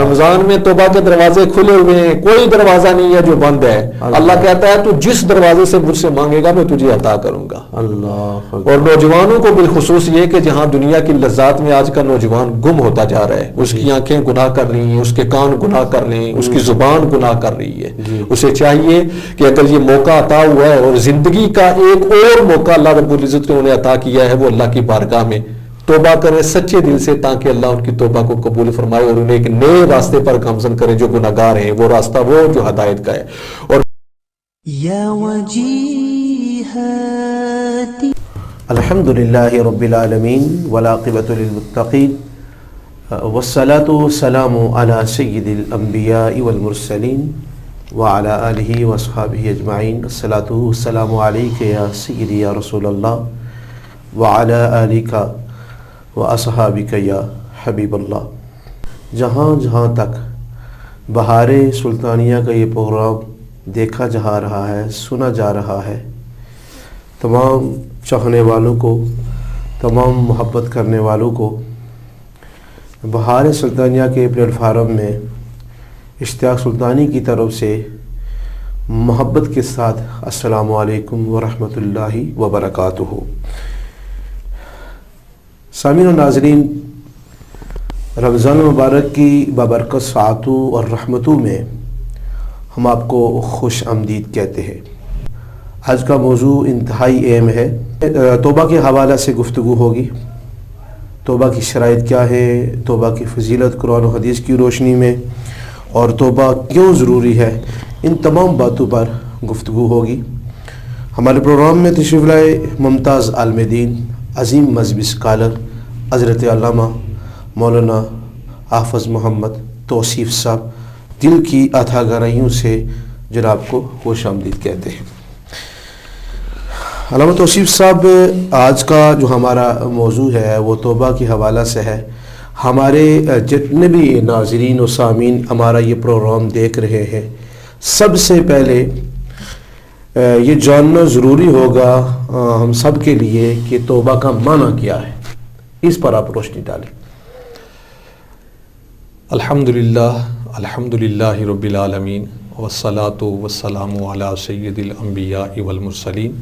رمضان میں توبہ کے دروازے کھلے ہوئے ہیں، کوئی دروازہ نہیں ہے جو بند ہے. اللہ کہتا ہے تو جس دروازے سے مجھ سے مانگے گا میں تجھے عطا کروں گا. اللہ. اور نوجوانوں کو بالخصوص یہ کہ جہاں دنیا کی لذات میں آج کا نوجوان گم ہوتا جا رہا ہے، اس کی آنکھیں گناہ کر رہی ہیں، اس کے کان گناہ کر رہے ہیں، اس کی زبان گناہ کر رہی ہے. اسے چاہیے کہ اگر یہ موقع عطا ہوا ہے اور زندگی کا ایک اور موقع اللہ رب العزت نے انہیں عطا کیا ہے، وہ اللہ کی بارگاہ میں توبہ کریں سچے دل سے، تاکہ اللہ ان کی توبہ کو قبول فرمائے اور انہیں ایک نئے راستے پر گامزن کرے جو گناہگار ہیں. وہ راستہ وہ جو ہدایت کا ہے. اور یا وجیہتی الحمدللہ رب العالمین والعاقبۃ للمتقین والصلاۃ والسلام علی سید الانبیاء والمرسلین وعلی آلہ واصحابہ اجمعین. الصلاۃ والسلام علیک یا سیدی یا رسول اللہ وعلی آلک واصحابک یا حبیب اللہ. جہاں جہاں تک بہار سلطانیہ کا یہ پروگرام دیکھا جا رہا ہے، سنا جا رہا ہے، تمام چاہنے والوں کو، تمام محبت کرنے والوں کو بہار سلطانیہ کے پلیٹ فارم میں اشتیاق سلطانی کی طرف سے محبت کے ساتھ السلام علیکم ورحمۃ اللہ وبرکاتہ. سامعین و ناظرین، رمضان مبارک کی بابرکت ساعتوں اور رحمتوں میں ہم آپ کو خوش آمدید کہتے ہیں. آج کا موضوع انتہائی اہم ہے. توبہ کے حوالے سے گفتگو ہوگی. توبہ کی شرائط کیا ہے، توبہ کی فضیلت قرآن و حدیث کی روشنی میں، اور توبہ کیوں ضروری ہے، ان تمام باتوں پر گفتگو ہوگی. ہمارے پروگرام میں تشریف لائے ممتاز عالم دین، عظیم مذہبی اسکالر حضرت علامہ مولانا حافظ محمد توصیف صاحب، دل کی اتھا گہرائیوں سے جناب کو خوش آمدید کہتے ہیں. علامہ توصیف صاحب، آج کا جو ہمارا موضوع ہے وہ توبہ کے حوالہ سے ہے. ہمارے جتنے بھی ناظرین و سامعین ہمارا یہ پروگرام دیکھ رہے ہیں، سب سے پہلے یہ جاننا ضروری ہوگا ہم سب کے لیے کہ توبہ کا معنی کیا ہے. اس پر آپ روشنی ڈالیں. الحمدللہ رب العالمین والصلاۃ والسلام علی سید الانبیاء والمرسلین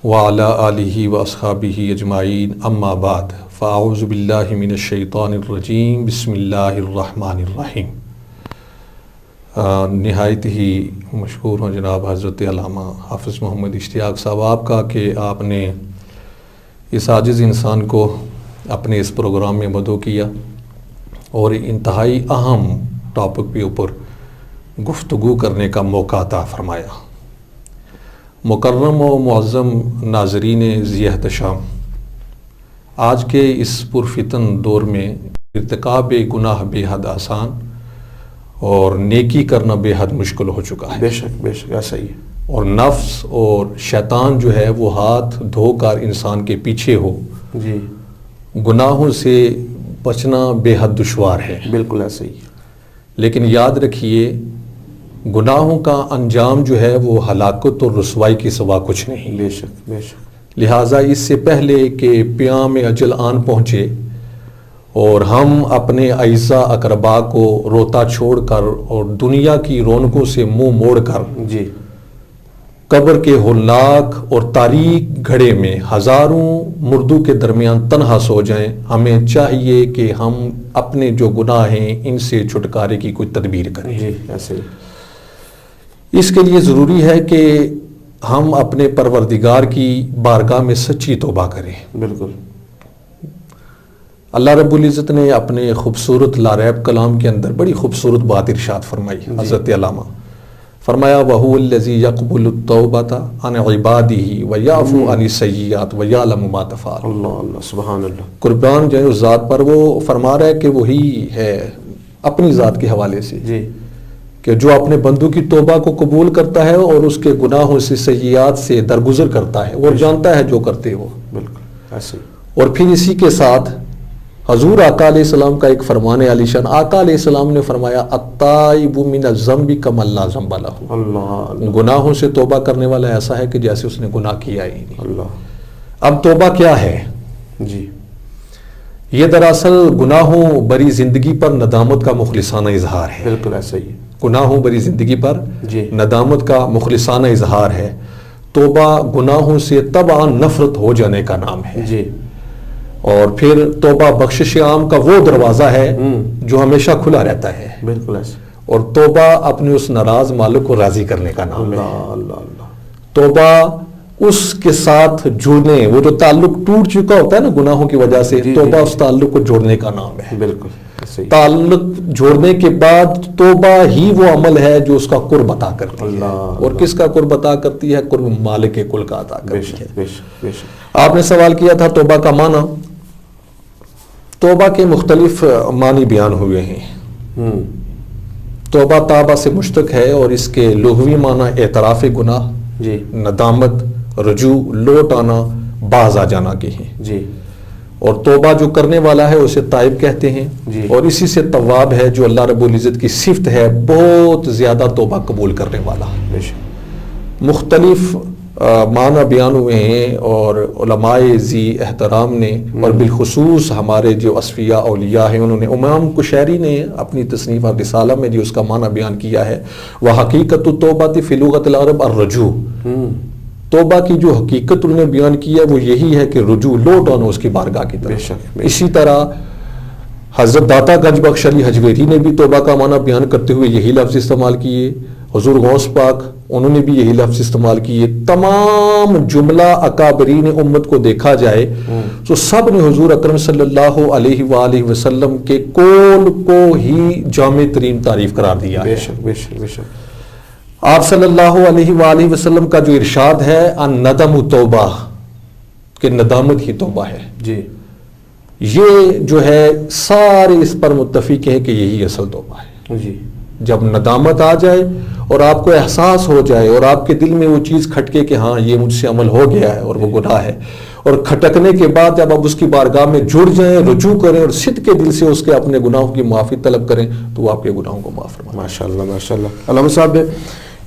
وعلی آلہ واصحابہ اجمعین. اما بعد فاعوذ باللہ من الشیطان الرجیم. بسم اللہ الرحمن الرحیم. نہایت ہی مشکور ہوں جناب حضرت علامہ حافظ محمد اشتیاق صاحب آپ کا کہ آپ نے اس عاجز انسان کو اپنے اس پروگرام میں مدعو کیا اور انتہائی اہم ٹاپک کے اوپر گفتگو کرنے کا موقع عطا فرمایا. مکرم و معظم ناظرین ذی احتشام، آج کے اس پرفتن دور میں ارتکاب گناہ بے حد آسان اور نیکی کرنا بے حد مشکل ہو چکا ہے. بے شک ایسا ہی ہے. اور نفس اور شیطان جو ہے وہ ہاتھ دھو کر انسان کے پیچھے ہو. جی. گناہوں سے بچنا بے حد دشوار ہے. بالکل ایسا ہی ہے. لیکن یاد رکھیے، گناہوں کا انجام جو ہے وہ ہلاکت اور رسوائی کے سوا کچھ نہیں. بے شک بے شک. لہٰذا اس سے پہلے کہ پیام اجل آن پہنچے اور ہم اپنے اعزاء اقربا کو روتا چھوڑ کر اور دنیا کی رونقوں سے منہ موڑ کر جی قبر کے ہولناک اور تاریک گھڑے میں ہزاروں مردوں کے درمیان تنہا سو جائیں، ہمیں چاہیے کہ ہم اپنے جو گناہ ہیں ان سے چھٹکارے کی کوئی تدبیر کریں. جی ایسے ہی. اس کے لیے ضروری ہے کہ ہم اپنے پروردگار کی بارگاہ میں سچی توبہ کریں. بالکل. اللہ رب العزت نے اپنے خوبصورت لاریب کلام کے اندر بڑی خوبصورت بات ارشاد فرمائی. حضرت علامہ فرمایا وَهُوَ الَّذِي يَقْبُلُ التَّوْبَةَ عَنْ عِبَادِهِ وَيَعْفُو عَنِ السَّيِّئَاتِ وَيَعْلَمُ مَا تَفْعَلُونَ. اللہ اللہ سبحان اللہ. قربان جائے اس ذات پر، وہ فرما رہا ہے کہ وہی ہے اپنی ذات کے حوالے سے جی کہ جو اپنے بندوں کی توبہ کو قبول کرتا ہے اور اس کے گناہوں سے سیئات سے درگزر کرتا ہے، وہ جانتا ہے جو کرتے وہ. بالکل ایسے. اور پھر اسی کے ساتھ حضور آقا علیہ السلام کا ایک فرمان علی شان. آقا علیہ السلام نے فرمایا التائب من الذنب کمن لا ذنب لہ. اللہ. گناہوں سے توبہ کرنے والا ایسا ہے کہ جیسے اس نے گناہ کیا ہی نہیں. اللہ. اب توبہ کیا ہے؟ جی یہ دراصل گناہوں بری زندگی پر ندامت کا مخلصانہ اظہار ہے. بالکل ایسا ہی ہے. گناہوں بری زندگی پر جی ندامت کا مخلصانہ اظہار ہے. توبہ گناہوں سے طبعا نفرت ہو جانے کا نام ہے. جی اور پھر توبہ بخشش عام کا وہ دروازہ ہے جو ہمیشہ کھلا رہتا ہے. بالکل ایسا. اور توبہ اپنے اس ناراض مالک کو راضی کرنے کا نام ہے. اللہ اللہ اللہ. توبہ اس کے ساتھ جڑنے، وہ جو تعلق ٹوٹ چکا ہوتا ہے نا گناہوں کی وجہ سے، توبہ اس تعلق کو جوڑنے کا نام ہے. بالکل صحیح. تعلق جوڑنے کے بعد توبہ ہی وہ عمل ہے جو اس کا قرب عطا کرتی ہے. اور کس کا قرب عطا کرتی ہے؟ قرب مالک کل کا عطا کرتی ہے. بے شک بے شک. آپ نے سوال کیا تھا توبہ کا معنی. توبہ کے مختلف معنی بیان ہوئے ہیں. توبہ تابہ سے مشتق ہے اور اس کے لغوی معنی اعتراف گناہ، جی ندامت، رجوع، لوٹ آنا، باز آ جانا کے ہیں. جی. اور توبہ جو کرنے والا ہے اسے تائب کہتے ہیں. جی. اور اسی سے تواب ہے جو اللہ رب العزت کی صفت ہے، بہت زیادہ توبہ قبول کرنے والا. بے شک. مختلف معنی بیان ہوئے ہیں اور علماء ذی احترام نے اور بالخصوص ہمارے جو اصفیاء اولیاء ہیں انہوں نے، امام کشیری نے اپنی تصنیف رسالہ میں جو اس کا معنی بیان کیا ہے، وحقیقت التوبہ فی لغت العرب الرجوع. توبہ کی جو حقیقت انہوں نے بیان کی ہے وہ یہی ہے کہ رجوع، لوٹ آنا اس کی بارگاہ کی طرف. بے شک. اسی طرح حضرت داتا گنج بخش علی حجویری نے بھی توبہ کا معنی بیان کرتے ہوئے یہی لفظ استعمال کیے. حضور غوث پاک انہوں نے بھی یہی لفظ استعمال کیے. تمام جملہ اکابرین امت کو دیکھا جائے تو سب نے حضور اکرم صلی اللہ علیہ وآلہ وسلم کے قول کو ہی جامع ترین تعریف قرار دیا ہے. بے شک بے شک بے شک. آپ صلی اللہ علیہ وآلہ وسلم کا جو ارشاد ہے الندم توبہ، کہ ندامت ہی توبہ ہے. جی. یہ جو ہے سارے اس پر متفق ہیں کہ یہی اصل توبہ ہے. جی. جب ندامت آ جائے اور آپ کو احساس ہو جائے اور آپ کے دل میں وہ چیز کھٹکے کہ ہاں یہ مجھ سے عمل ہو گیا ہے اور وہ گناہ ہے، اور کھٹکنے کے بعد جب آپ اس کی بارگاہ میں جڑ جائیں، رجوع کریں اور صدق کے دل سے اس کے اپنے گناہوں کی معافی طلب کریں تو وہ آپ کے گناہوں کو معاف فرمائے. ماشاء اللہ ماشاء اللہ. علامہ صاحب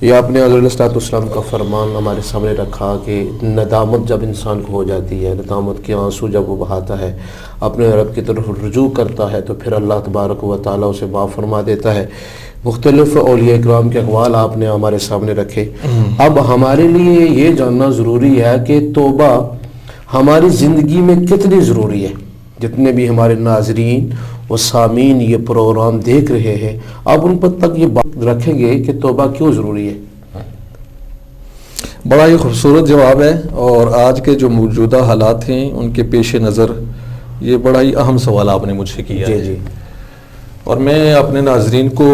یہ آپ نے حضرت صلی اللہ علیہ وسلم کا فرمان ہمارے سامنے رکھا کہ ندامت جب انسان کو ہو جاتی ہے، ندامت کے آنسو جب وہ بہاتا ہے، اپنے رب کی طرف رجوع کرتا ہے تو پھر اللہ تبارک و تعالیٰ اسے معاف فرما دیتا ہے. مختلف اولیاء اکرام کے اقوال آپ نے ہمارے سامنے رکھے. اب ہمارے لیے یہ جاننا ضروری ہے کہ توبہ ہماری زندگی میں کتنی ضروری ہے. جتنے بھی ہمارے ناظرین و سامعین یہ پروگرام دیکھ رہے ہیں، آپ ان پر تک یہ بات رکھیں گے کہ توبہ کیوں ضروری ہے؟ بڑا ہی خوبصورت جواب ہے، اور آج کے جو موجودہ حالات ہیں ان کے پیش نظر یہ بڑا ہی اہم سوال آپ نے مجھ سے کیا ہے. جی. اور میں اپنے ناظرین کو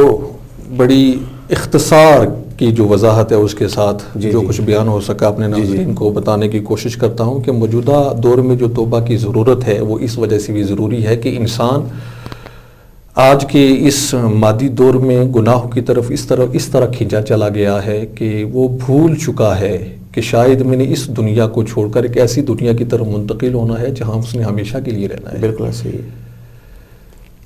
بڑی اختصار کی جو وضاحت ہے اس کے ساتھ جو کچھ بیان ہو سکا اپنے ناظرین کو بتانے کی کوشش کرتا ہوں کہ موجودہ دور میں جو توبہ کی ضرورت ہے وہ اس وجہ سے بھی ضروری ہے کہ انسان آج کے اس مادی دور میں گناہوں کی طرف اس طرح کھینچا چلا گیا ہے کہ وہ بھول چکا ہے کہ شاید میں نے اس دنیا کو چھوڑ کر ایک ایسی دنیا کی طرف منتقل ہونا ہے جہاں اس نے ہمیشہ کے لیے رہنا ہے. بالکل صحیح.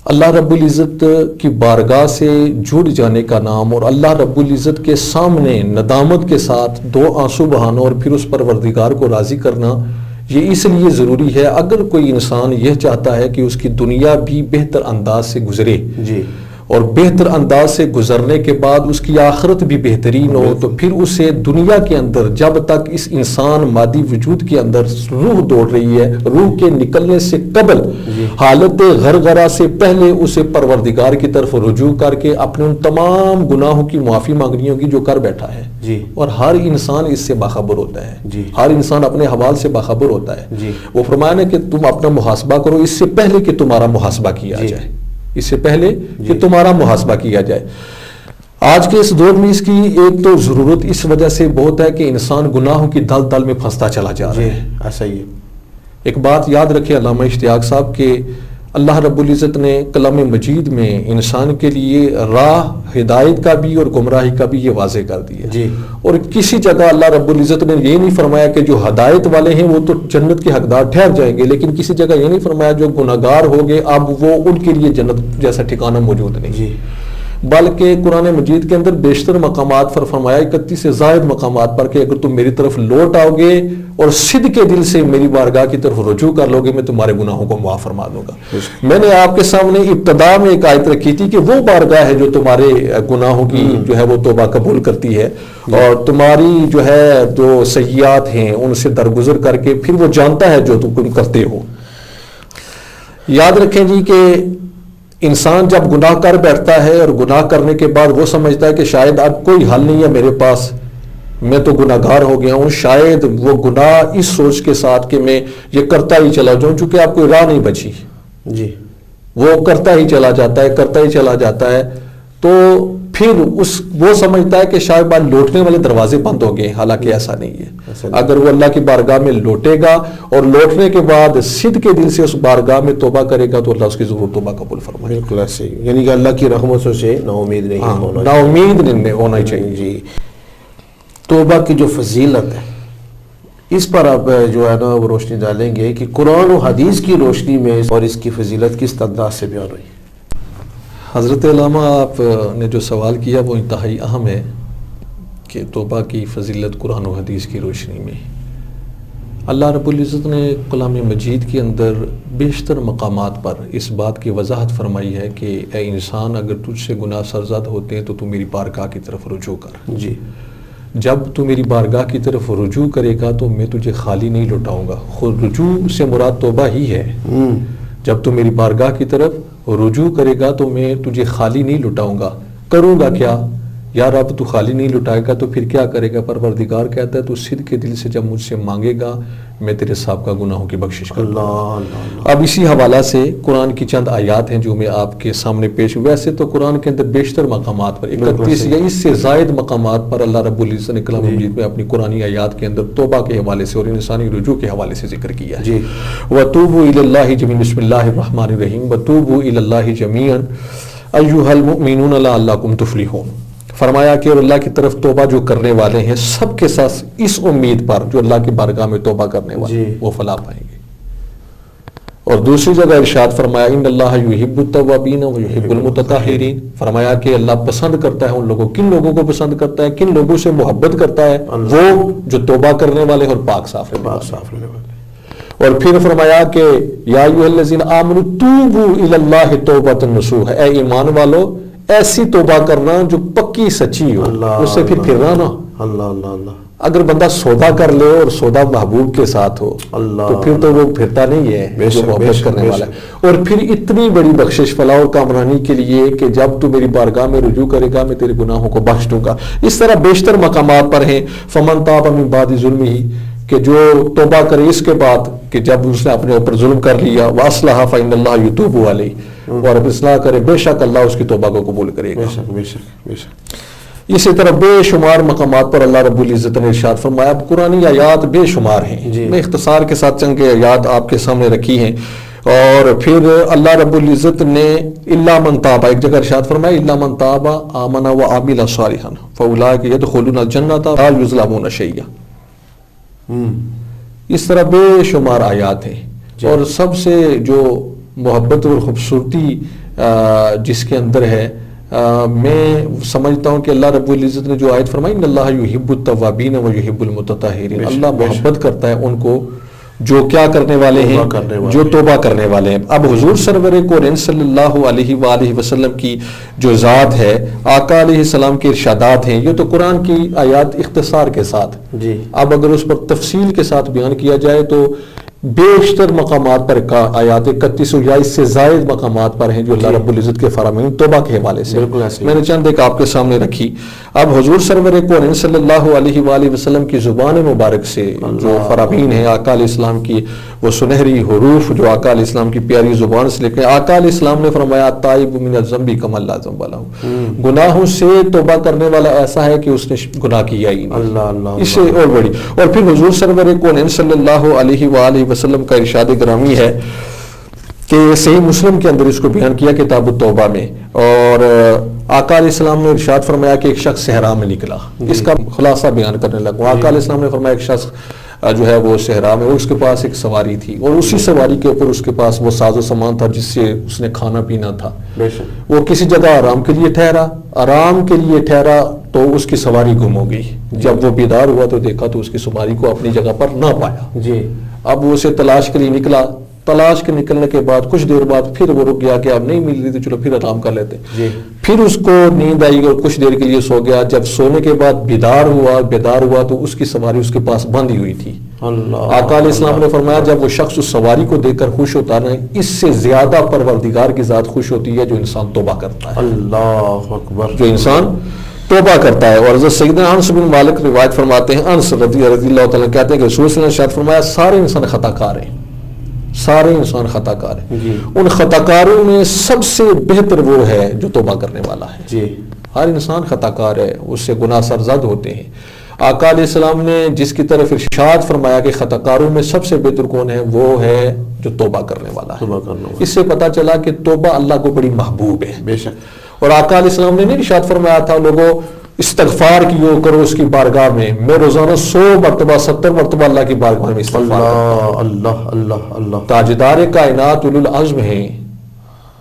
اللہ رب العزت کی بارگاہ سے جڑ جانے کا نام اور اللہ رب العزت کے سامنے ندامت کے ساتھ دو آنسو بہانا اور پھر اس پروردگار کو راضی کرنا، یہ اس لیے ضروری ہے اگر کوئی انسان یہ چاہتا ہے کہ اس کی دنیا بھی بہتر انداز سے گزرے جی، اور بہتر انداز سے گزرنے کے بعد اس کی آخرت بھی بہترین ہو، تو پھر اسے دنیا کے اندر جب تک اس انسان مادی وجود کے اندر روح دوڑ رہی ہے، روح کے نکلنے سے قبل حالت غرغرہ سے پہلے اسے پروردگار کی طرف رجوع کر کے اپنے ان تمام گناہوں کی معافی مانگنی ہوگی جو کر بیٹھا ہے. جی، اور ہر انسان اس سے باخبر ہوتا ہے. جی، ہر انسان اپنے حوال سے باخبر ہوتا ہے. جی، وہ فرمایا نا کہ تم اپنا محاسبہ کرو اس سے پہلے کہ تمہارا محاسبہ کیا جائے، اس سے پہلے کہ تمہارا محاسبہ کیا جائے. آج کے اس دور میں اس کی ایک تو ضرورت اس وجہ سے بہت ہے کہ انسان گناہوں کی دل دل میں پھنستا چلا جا رہا ہے. ایسا ہی ہے. ایک بات یاد رکھے علامہ اشتیاق صاحب کہ اللہ رب العزت نے کلام مجید میں انسان کے لیے راہ ہدایت کا بھی اور گمراہی کا بھی یہ واضح کر دیا. جی، اور کسی جگہ اللہ رب العزت نے یہ نہیں فرمایا کہ جو ہدایت والے ہیں وہ تو جنت کے حقدار ٹھہر جائیں گے، لیکن کسی جگہ یہ نہیں فرمایا جو گناہگار ہو گئے اب وہ ان کے لیے جنت جیسا ٹھکانہ موجود نہیں. جی، بلکہ قرآن مجید کے اندر بیشتر مقامات پر فرمایا 31 سے زائد مقامات پر کہ اگر تم میری طرف لوٹ آؤ گے اور صدق کے دل سے میری بارگاہ کی طرف رجوع کر لو گے میں تمہارے گناہوں کو معاف فرما دوں گا. میں نے آپ کے سامنے ابتدا میں ایک آیت رکھی تھی کہ وہ بارگاہ ہے جو تمہارے گناہوں کی جو ہے وہ توبہ قبول کرتی ہے اور تمہاری جو ہے جو سیئات ہیں ان سے درگزر کر کے پھر وہ جانتا ہے جو تم کرتے ہو. یاد رکھیں جی کہ انسان جب گناہ کر بیٹھتا ہے اور گناہ کرنے کے بعد وہ سمجھتا ہے کہ شاید اب کوئی حل نہیں ہے میرے پاس، میں تو گناہ گار ہو گیا ہوں، شاید وہ گناہ اس سوچ کے ساتھ کہ میں یہ کرتا ہی چلا جاؤں، چونکہ آپ کو راہ نہیں بچی جی وہ کرتا ہی چلا جاتا ہے تو پھر وہ سمجھتا ہے کہ شاید بعد لوٹنے والے دروازے بند ہو گئے، حالانکہ ایسا نہیں ہے. اگر وہ اللہ کی بارگاہ میں لوٹے گا اور لوٹنے کے بعد صدق کے دل سے اس بارگاہ میں توبہ کرے گا تو اللہ اس کی ضرور توبہ قبول فرمائے. بالکل ایسے ہی، یعنی کہ اللہ کی رحمتوں سے نا امید نہیں نا امید نہیں ہونا چاہیے. جی توبہ کی جو فضیلت ہے اس پر آپ جو ہے نا وہ روشنی ڈالیں گے کہ قرآن و حدیث کی روشنی میں اور اس کی فضیلت کس انداز سے بیان ہوئی. حضرت علامہ آپ نے جو سوال کیا وہ انتہائی اہم ہے کہ توبہ کی فضیلت قرآن و حدیث کی روشنی میں. اللہ رب العزت نے کلام مجید کے اندر بیشتر مقامات پر اس بات کی وضاحت فرمائی ہے کہ اے انسان اگر تجھ سے گناہ سرزد ہوتے ہیں تو تو میری بارگاہ کی طرف رجوع کر. جی جب تو میری بارگاہ کی طرف رجوع کرے گا تو میں تجھے خالی نہیں لوٹاؤں گا. خود رجوع سے مراد توبہ ہی ہے. جب تو میری بارگاہ کی طرف رجوع کرے گا تو میں تجھے خالی نہیں لٹاؤں گا. کروں گا کیا؟ یا رب تو خالی نہیں لٹائے گا تو پھر کیا کرے گا؟ پروردگار کہتا ہے تو صدق کے دل سے جب مجھ سے مانگے گا میں تیرے سابقہ گناہوں کی بخشش کروں گا. اب اسی حوالہ سے قرآن کی چند آیات ہیں جو میں آپ کے سامنے پیش. ویسے تو قرآن کے اندر بیشتر مقامات پر 31 یا اس سے زائد مقامات پر اللہ رب العزت نے کلام مجید میں اپنی قرآنی آیات کے اندر توبہ کے حوالے سے اور انسانی رجوع کے حوالے سے ذکر کیا ہے. وَتُوبُوا إِلَى اللَّهِ جَمِيعًا بسم اللہ الرحمن الرحیم وَتُوبُوا إِلَى اللَّهِ جَمِيعًا أَيُّهَا الْمُؤْمِنُونَ لَعَلَّكُمْ تُفْلِحُونَ. فرمایا کہ اللہ کی طرف توبہ جو کرنے والے ہیں سب کے ساتھ اس امید پر جو اللہ کی بارگاہ میں توبہ کرنے والے وہ فلاح پائیں گے. اور دوسری جگہ ارشاد فرمایا ان اللہ یحب التوابین ویحب المتطہرین. فرمایا کہ اللہ پسند کرتا ہے ان لوگوں کن لوگوں کو پسند کرتا ہے کن لوگوں سے محبت کرتا ہے وہ جو توبہ کرنے والے اور پاک صاف رہنے والے. اور پھر فرمایا کہ یا ایھا الذین آمنوا توبوا الی اللہ توبۃ نصوح. اے ایمان والو ایسی توبہ کرنا جو پکی سچی ہو اس سے پھر پھرنا نا. اگر بندہ سودا کر لے اور سودا محبوب کے ساتھ ہو تو پھر تو وہ پھرتا نہیں ہے جو محبت کرنے والا ہے. اور پھر اتنی بڑی بخشش فلاح و کامرانی کے لیے کہ جب تو میری بارگاہ میں رجوع کرے گا میں تیرے گناہوں کو بخش دوں گا. اس طرح بیشتر مقامات پر ہیں فمن تاب من بعد ظلمہ کہ جو توبہ کرے اس کے بعد کہ جب اس نے اپنے اوپر ظلم کر لیا واصلح فإن اللہ یتوب علیہ اور اب اصلاح کرے بے شک اللہ اس کی توبہ کو قبول کرے گا. بے شک. اسی طرح بے شمار مقامات پر اللہ رب العزت نے ارشاد فرمایا. اب قرآنی آیات بے شمار ہیں میں اختصار کے ساتھ چند آیات آپ کے سامنے رکھی ہیں. اور پھر اللہ رب العزت نے الا من تاب ایک جگہ ارشاد فرمایا الا من تاب آمن وعمل صالحا فاولئک يدخلون الجنة لا یظلمون شیئا. اس طرح بے شمار آیات ہیں. اور سب سے جو محبت اور خوبصورتی جس کے اندر ہے میں سمجھتا ہوں کہ اللہ رب العزت نے جو آیت فرمائی ان اللہ یحب التوابین ویحب المتطہرین. اللہ محبت کرتا ہے ان کو جو کیا کرنے والے ہیں جو توبہ کرنے والے ہیں. اب حضور سرور کونین صلی اللہ علیہ وآلہ وسلم کی جو ذات ہے آقا علیہ السلام کے ارشادات ہیں یہ تو قرآن کی آیات اختصار کے ساتھ. اب اگر اس پر تفصیل کے ساتھ بیان کیا جائے تو بیشتر مقامات پر آیات 31 یا اس سے زائد مقامات پر ہیں جو اللہ رب العزت کے فرامین توبہ کے حوالے سے میں نے چند ایک آپ کے سامنے رکھی. اب حضور سرور کونین صلی اللہ علیہ وآلہ وسلم کی زبان مبارک سے جو فرامین ہیں آقا علیہ السلام کی وہ سنہری حروف جو آقا علیہ السلام کی پیاری زبان سے لکھے. آقا علیہ السلام نے فرمایا التائب من الذنب کمن لا ذنب لہ. گناہوں سے توبہ کرنے والا ایسا ہے کہ اس نے گناہ کیا ہی نہیں. اس سے اور بڑی. اور پھر حضور سرور کونین صلی اللہ علیہ وآلہ وسلم کا ارشاد گرامی ہے کہ صحیح مسلم کے اندر اس کو بیان کیا کتاب التوبہ میں. اور آقا علیہ السلام نے ارشاد فرمایا کہ ایک شخص صحرا میں نکلا. اس کا خلاصہ بیان کرنے لگا. آقا علیہ السلام نے فرمایا ایک شخص جو ہے وہ صحرا میں، اس کے پاس ایک سواری تھی اور اسی سواری کے اوپر اس کے پاس وہ ساز و سامان تھا جس سے اس نے کھانا پینا تھا. وہ کسی جگہ آرام کے لیے ٹھہرا تو اس کی سواری گم ہو گئی. جب وہ بیدار ہوا تو دیکھا تو اس کی سواری کو اپنی جگہ پر نہ پایا. اب وہ اسے تلاش کے لیے نکلا. تلاش کے نکلنے کے بعد کچھ دیر بعد پھر وہ رک گیا کہ اب نہیں مل رہی تو چلو پھر آرام کر لیتے. پھر اس کو نیند آئی اور کچھ دیر کے لیے سو گیا. جب سونے کے بعد بیدار ہوا تو اس کی سواری اس کے پاس بندھی ہوئی تھی. آقا علیہ السلام نے فرمایا جب وہ شخص اس سواری کو دیکھ کر خوش ہوتا ہے اس سے زیادہ پروردگار کی ذات خوش ہوتی ہے جو انسان توبہ کرتا ہے. اللہ اکبر. جو انسان توبہ کرتا ہے. اور حضرت سیدنا انس بن مالک روایت فرماتے ہیں، انس رضی اللہ تعالیٰ کہتے ہیں کہ رسول صلی اللہ علیہ وسلم نے فرمایا سارے انسان خطا کار ہیں. ان خطا کاروں میں سب سے بہتر وہ ہے جو توبہ کرنے والا ہے. ہر انسان خطا کار ہے، اس سے گناہ سرزد ہوتے ہیں. آقا علیہ السلام نے جس کی طرف ارشاد فرمایا کہ خطا کاروں میں سب سے بہتر کون ہے، وہ ہے جو توبہ کرنے والا ہے. اس سے پتہ چلا کہ توبہ اللہ کو بڑی محبوب ہے. بے شک. اور آقا علیہ السلام نے ارشاد فرمایا تھا لوگوں استغفار کیو کرو اس کی بارگاہ میں روزانہ 100 مرتبہ 70 مرتبہ اللہ کی بارگاہ میں استغفار کرتا ہوں. اللہ تاجدار کائنات اولو العزم ہیں.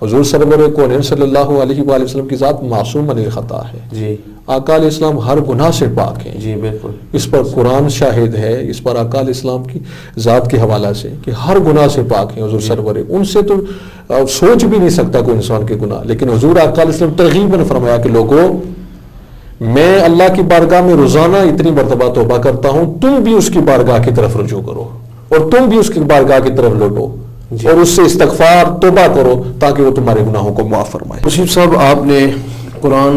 حضور سرور کونین صلی اللہ علیہ وآلہ وسلم کی ذات معصوم عن الخطا ہے. آقا علیہ السلام ہر گناہ سے پاک ہیں. بالکل. اس پر قرآن شاہد ہے، اس پر آقا علیہ السلام کی ذات کے حوالہ سے کہ ہر گناہ سے پاک ہیں حضور سرور. ان سے تو سوچ بھی نہیں سکتا کوئی انسان کے گناہ. لیکن حضور آقا علیہ السلام ترغیباً فرمایا کہ لوگوں میں اللہ کی بارگاہ میں روزانہ اتنی مرتبہ توبہ کرتا ہوں، تم بھی اس کی بارگاہ کی طرف رجوع کرو اور تم بھی اس کی بارگاہ کی طرف لوٹو اور اس سے استغفار توبہ کرو تاکہ وہ تمہارے گناہوں کو معاف فرمائے. مصیب صاحب آپ نے قرآن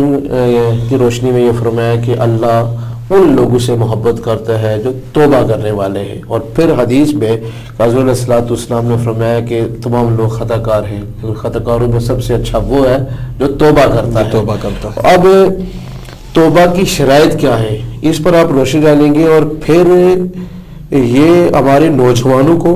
کی روشنی میں یہ فرمایا کہ اللہ ان لوگوں سے محبت کرتا ہے جو توبہ کرنے والے ہیں، اور پھر حدیث میں حضور علیہ الصلوۃ والسلام نے فرمایا کہ تمام لوگ خطا کار ہیں، خطا کاروں میں سب سے اچھا وہ ہے جو توبہ کرتا ہے. اب توبہ کی شرائط کیا ہے اس پر آپ روشنی ڈالیں گے، اور پھر یہ ہمارے نوجوانوں کو،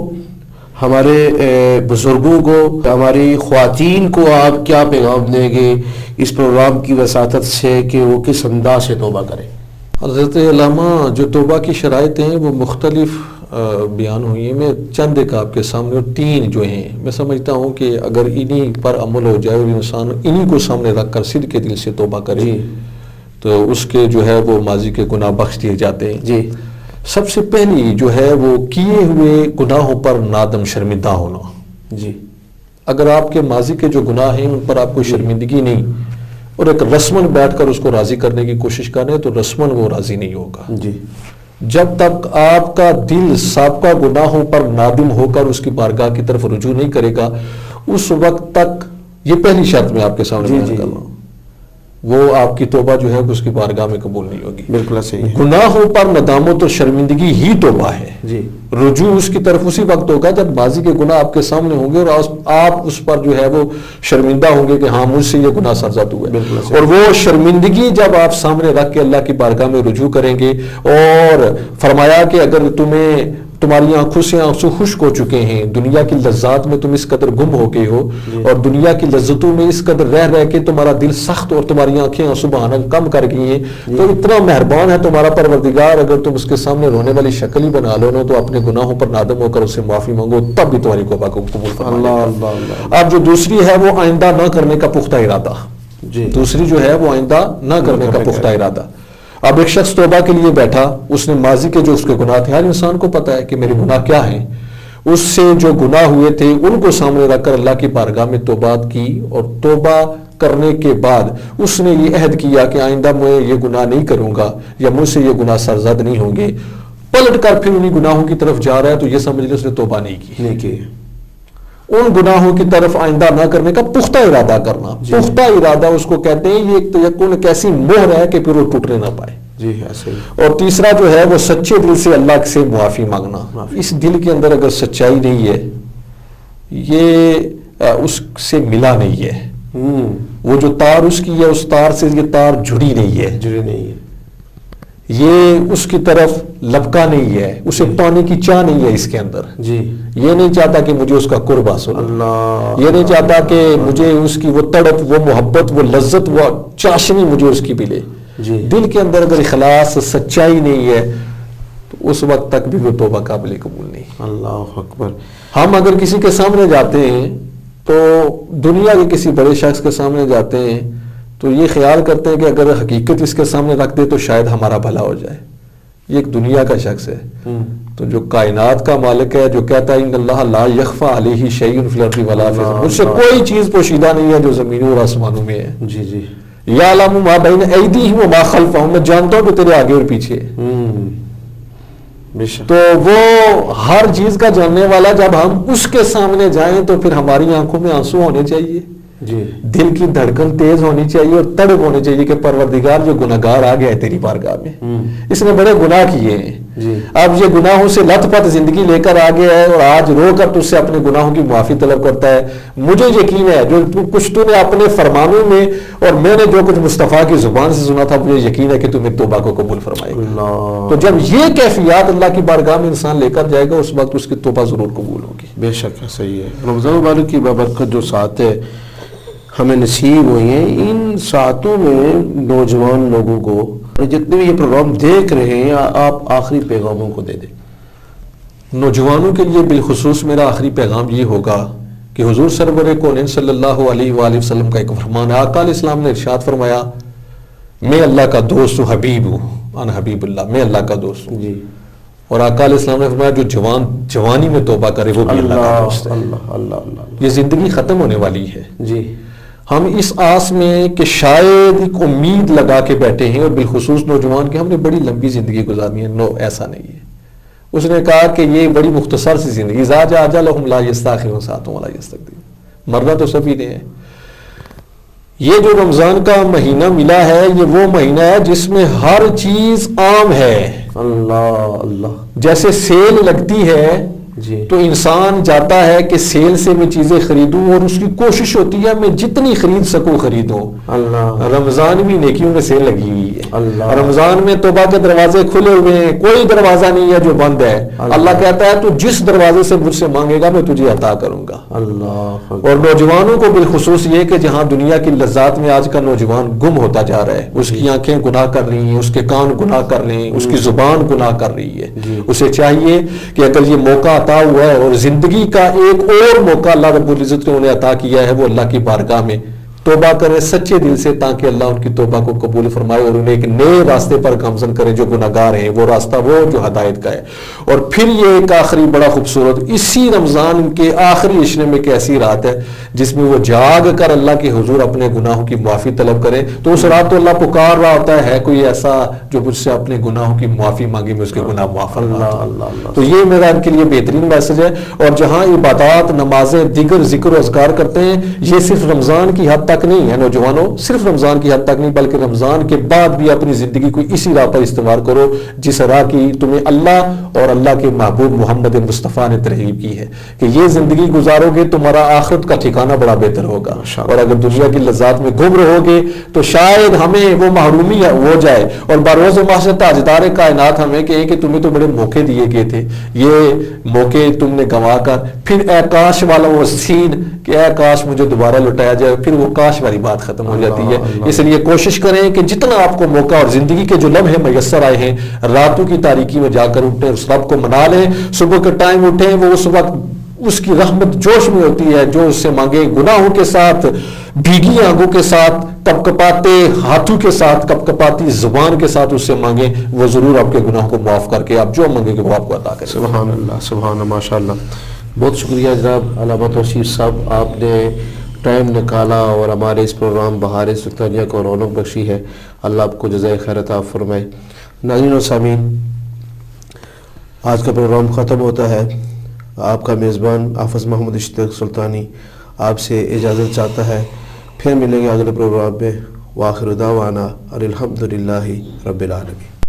ہمارے بزرگوں کو، ہماری خواتین کو آپ کیا پیغام دیں گے اس پروگرام کی وساطت سے کہ وہ کس انداز سے توبہ کریں؟ حضرت علامہ جو توبہ کی شرائط ہیں وہ مختلف بیان ہوئی ہیں. میں چند ایک آپ کے سامنے، اور 3 جو ہیں میں سمجھتا ہوں کہ اگر انہی پر عمل ہو جائے اور انسان انہی کو سامنے رکھ کر صدق کے دل سے توبہ کرے تو اس کے جو ہے وہ ماضی کے گناہ بخش دیے جاتے ہیں. سب سے پہلی جو ہے وہ کیے ہوئے گناہوں پر نادم شرمندہ ہونا. اگر آپ کے ماضی کے جو گناہ ہیں ان پر آپ کو شرمندگی نہیں اور ایک رسمن بیٹھ کر اس کو راضی کرنے کی کوشش کریں تو رسمن وہ راضی نہیں ہوگا. جب تک آپ کا دل سابقہ گناہوں پر نادم ہو کر اس کی بارگاہ کی طرف رجوع نہیں کرے گا اس وقت تک، یہ پہلی شرط میں آپ کے سامنے بیان کر رہا ہوں، وہ آپ کی توبہ جو ہے اس کی بارگاہ میں قبول نہیں ہوگی. بالکل صحیح. گناہوں پر ندامت اور شرمندگی ہی توبہ ہے. رجوع اس کی طرف اسی وقت ہوگا جب ماضی کے گناہ آپ کے سامنے ہوں گے اور آپ اس پر جو ہے وہ شرمندہ ہوں گے کہ ہاں مجھ سے یہ گناہ سرزد ہوئے. اور وہ شرمندگی جب آپ سامنے رکھ کے اللہ کی بارگاہ میں رجوع کریں گے، اور فرمایا کہ اگر تمہاری آنکھوں سے آنسو خشک ہو چکے ہیں، دنیا کی لذات میں تم اس قدر گم ہو گئے ہو اور دنیا کی لذتوں میں اس قدر رہ کے تمہارا دل سخت اور تمہاری آنکھیں آنسو بہانا کم کر گئی ہیں، تو اتنا مہربان ہے تمہارا پروردگار، اگر تم اس کے سامنے رونے والی شکل ہی بنا لو نا تو اپنے گناہوں پر نادم ہو کر اسے معافی مانگو تب بھی تمہاری توبہ کو قبول فرمائے. اب جو دوسری ہے وہ آئندہ نہ کرنے کا پختہ ارادہ. دوسری جو ہے وہ آئندہ نہ کرنے کا پختہ ارادہ. اب ایک شخص توبہ کے لیے بیٹھا، اس نے ماضی کے جو اس کے گناہ تھے، ہر انسان کو پتا ہے کہ میرے گناہ کیا ہیں، اس سے جو گناہ ہوئے تھے ان کو سامنے رکھ کر اللہ کی بارگاہ میں توبہ کی، اور توبہ کرنے کے بعد اس نے یہ عہد کیا کہ آئندہ میں یہ گناہ نہیں کروں گا یا مجھ سے یہ گناہ سرزد نہیں ہوں گے، پلٹ کر پھر انہی گناہوں کی طرف جا رہا ہے تو یہ سمجھ لیں اس نے توبہ نہیں کی. ان گناہوں کی طرف آئندہ نہ کرنے کا پختہ ارادہ کرنا. پختہ ارادہ اس کو کہتے ہیں. یہ ایک ایسی مہر ہے کہ پھر وہ ٹوٹنے نہ پائے. اور تیسرا جو ہے وہ سچے دل سے اللہ سے معافی مانگنا. اس دل کے اندر اگر سچائی نہیں ہے، یہ اس سے ملا نہیں ہے، وہ جو تار اس کی ہے اس تار سے یہ تار جڑی نہیں ہے، یہ اس کی طرف لپکا نہیں ہے، اسے پانے کی چاہ نہیں ہے اس کے اندر. یہ نہیں چاہتا کہ مجھے اس کا قرب حاصل ہو، یہ نہیں چاہتا کہ مجھے اس کی وہ تڑپ، وہ محبت، وہ لذت، وہ چاشنی مجھے اس کی ملے. دل کے اندر اگر اخلاص، سچائی نہیں ہے تو اس وقت تک بھی وہ توبہ قابل قبول نہیں. اللہ اکبر. ہم اگر کسی کے سامنے جاتے ہیں تو دنیا کے کسی بڑے شخص کے سامنے جاتے ہیں تو یہ خیال کرتے ہیں کہ اگر حقیقت اس کے سامنے رکھ دے تو شاید ہمارا بھلا ہو جائے. یہ ایک دنیا کا شخص ہے. تو جو کائنات کا مالک ہے، جو کہتا ہے ان اللہ لا یخفی علیہ شیء فی الارض ولا فی السماء، اس سے کوئی چیز پوشیدہ نہیں ہے جو زمینوں اور آسمانوں میں ہے. جی جی. یعلم ما بین ایدیہم وما خلفہم، میں جانتا ہوں کہ تیرے آگے اور پیچھے ہے. تو وہ ہر چیز کا جاننے والا، جب ہم اس کے سامنے جائیں تو پھر ہماری آنکھوں میں آنسو ہونے چاہیے، جی. دل کی دھڑکن تیز ہونی چاہیے اور تڑپ ہونی چاہیے کہ پروردگار جو گناہگار آ گیا ہے تیری بارگاہ میں، اس نے بڑے گناہ کیے ہیں. جی. اب یہ گناہوں سے لت پت زندگی لے کر آ گیا ہے اور آج رو کر تجھ سے اپنے گناہوں کی معافی طلب کرتا ہے. مجھے یقین ہے جو کچھ تو نے اپنے فرمانوں میں اور میں نے جو کچھ مصطفیٰ کی زبان سے سنا تھا، مجھے یقین ہے کہ تم میری توبہ کو قبول فرمائے گا. تو جب یہ کیفیات اللہ کی بارگاہ میں انسان لے کر جائے گا اس وقت اس کی توبہ ضرور قبول ہوگی. بے شک ہے، صحیح ہے. رمضان مبارک کی بابرکت جو ساتھ ہے ہمیں نصیب ہوئی ہیں، ان ساتوں میں نوجوان لوگوں کو جتنے بھی یہ پروگرام دیکھ رہے ہیں آپ آخری پیغاموں کو دے دیں. نوجوانوں کے لیے بالخصوص میرا آخری پیغام یہ ہوگا کہ حضور سرور کونین صلی اللہ علیہ وآلہ وسلم کا ایک فرمان ہے. آقا علیہ السلام نے ارشاد فرمایا میں اللہ کا دوست ہوں، حبیب ہوں، انا حبیب اللہ، میں اللہ کا دوست ہوں. جی. اور آقا علیہ السلام نے فرمایا جو جوانی میں توبہ کرے وہ بھی اللہ کا دوست ہے. اللہ اللہ اللہ. یہ زندگی ختم ہونے والی ہے. جی. ہم اس آس میں کہ شاید ایک امید لگا کے بیٹھے ہیں، اور بالخصوص نوجوان کہ ہم نے بڑی لمبی زندگی گزارنی ہے. نو، ایسا نہیں ہے. اس نے کہا کہ یہ بڑی مختصر سی زندگی، اذا جاء اجلهم لا يستأخرون ساعة ولا يستقدمون. مرنا تو سبھی نے ہے. یہ جو رمضان کا مہینہ ملا ہے یہ وہ مہینہ ہے جس میں ہر چیز عام ہے. اللہ اللہ. جیسے سیل لگتی ہے جی. تو انسان جاتا ہے کہ سیل سے میں چیزیں خریدوں اور اس کی کوشش ہوتی ہے میں جتنی خرید سکوں خریدوں. اللہ. رمضان بھی نیکیوں میں سیل لگی ہوئی ہے. اللہ. رمضان میں توبہ کے دروازے کھلے ہوئے ہیں، کوئی دروازہ نہیں ہے جو بند ہے. اللہ کہتا ہے تو جس دروازے سے مجھ سے مانگے گا میں تجھے عطا کروں گا. اللہ. اور نوجوانوں کو بالخصوص یہ کہ جہاں دنیا کی لذات میں آج کا نوجوان گم ہوتا جا رہا ہے، اس کی آنکھیں گناہ کر رہی ہیں، اس کے کان گناہ کر رہے ہیں، اس کی زبان گناہ کر رہی ہے. اسے چاہیے کہ اگر یہ موقع عطا ہوا ہے اور زندگی کا ایک اور موقع اللہ رب العزت نے انہیں عطا کیا ہے، وہ اللہ کی بارگاہ میں توبہ کریں سچے دل سے تاکہ اللہ ان کی توبہ کو قبول فرمائے اور انہیں ایک نئے راستے پر گامزن کرے جو گناہگار ہیں. وہ راستہ وہ جو ہدایت کا ہے. اور پھر یہ ایک آخری بڑا خوبصورت اسی رمضان کے آخری عشرے میں ایک ایسی رات ہے جس میں وہ جاگ کر اللہ کے حضور اپنے گناہوں کی معافی طلب کرے. تو اس رات تو اللہ پکار رہا ہوتا ہے کوئی ایسا جو مجھ سے اپنے گناہوں کی معافی مانگے، میں اس کے گناہ معاف فرما دوں. تو یہ میرا ان کے لیے بہترین میسج ہے. اور جہاں عبادات، نمازیں، دیگر ذکر و اذکار کرتے ہیں یہ صرف رمضان کی حد تک نہیں ہے نوجوانوں، صرف رمضان کی حد تک نہیں بلکہ رمضان کے بعد بھی اپنی زندگی کو اسی راہ پر استعمال کرو جس راہ کی تمہیں اللہ اور اللہ کے محبوب محمد مصطفیٰ نے ترغیب کی ہے کہ یہ زندگی گزارو گے تمہارا آخرت کا ٹھکانہ بڑا بہتر ہوگا. اور اگر دنیا کی لذات میں گم رہو گے تو شاید ہمیں وہ محرومی ہو جائے اور بروز محشر تاجدار کائنات ہمیں کہے کہ تمہیں تو بڑے موقع دیے گئے تھے، یہ موقع تم نے گنوا کر پھر اے کاش والا وہ سین کہ اے کاش مجھے دوبارہ لوٹایا جائے، پھر وہ کاش والی بات ختم ہو جاتی ہے. اس لیے کوشش کریں کہ جتنا آپ کو موقع اور زندگی کے جو لمحے میسر آئے ہیں راتوں کی تاریکی میں جا کر اٹھیں، اس رب کو منا لیں. صبح کے ٹائم اٹھیں، وہ اس وقت اس کی رحمت جوش میں ہوتی ہے جو اس سے مانگے گناہوں کے ساتھ، بھیگی آنکھوں کے ساتھ، کپکپاتے ہاتھوں کے ساتھ، کپکپاتی زبان کے ساتھ اس سے مانگیں، وہ ضرور آپ کے گناہوں کو معاف کر کے آپ جو مانگیں گے وہ آپ کو عطا کرے. سبحان اللہ، سبحان اللہ، ماشاء اللہ. بہت شکریہ جناب علامہ توصیف صاحب، آپ نے ٹائم نکالا اور ہمارے اس پروگرام بہار سلطانیہ کو رونق بخشی ہے. اللہ آپ کو جزائے خیر عطا فرمائے. ناظرین و سامعین، آج کا پروگرام ختم ہوتا ہے. آپ کا میزبان حافظ محمد اشتیاق سلطانی آپ سے اجازت چاہتا ہے. پھر ملیں گے اگلے پروگرام میں. وآخر دعوانا الحمدللہ رب العالمین.